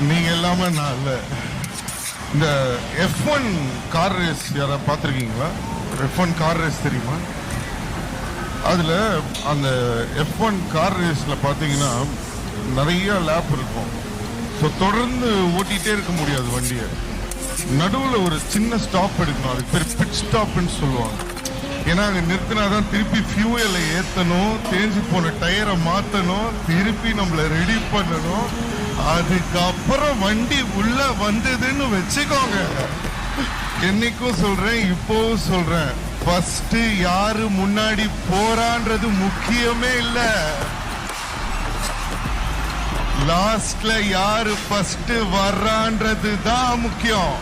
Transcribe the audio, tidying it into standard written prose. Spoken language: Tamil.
நீங்க எல்லாமே நான் இல்ல. இந்த F1 கார் ரேஸ் யாரா பார்த்துருக்கீங்களா? F1 கார் ரேஸ் தெரியுமா? அதில் அந்த F1 கார் ரேஸில் பார்த்தீங்கன்னா நிறைய லேப் இருக்கும். ஸோ தொடர்ந்து ஓட்டிகிட்டே இருக்க முடியாது வண்டியை. நடுவில் ஒரு சின்ன ஸ்டாப் எடுக்கணும். அதுக்கு பேர் பிட் ஸ்டாப்னு சொல்லுவாங்க. ஏன்னா அங்கே நிறுத்தினா தான் திருப்பி ஃபியூயலை ஏற்றணும், தேஞ்சு போன டயரை மாற்றணும், திருப்பி நம்மளை ரெடி பண்ணணும். அதுக்கப்புறம் வண்டி உள்ள வந்ததுன்னு வச்சுக்கோங்க. என்னைக்கும் சொல்றேன், இப்போவும் சொல்றேன், ஃபர்ஸ்ட் யாரு முன்னாடி போறான்றது முக்கியமே இல்ல, லாஸ்ட்ல யாரு ஃபர்ஸ்ட் வர்றான்றது தான் முக்கியம்.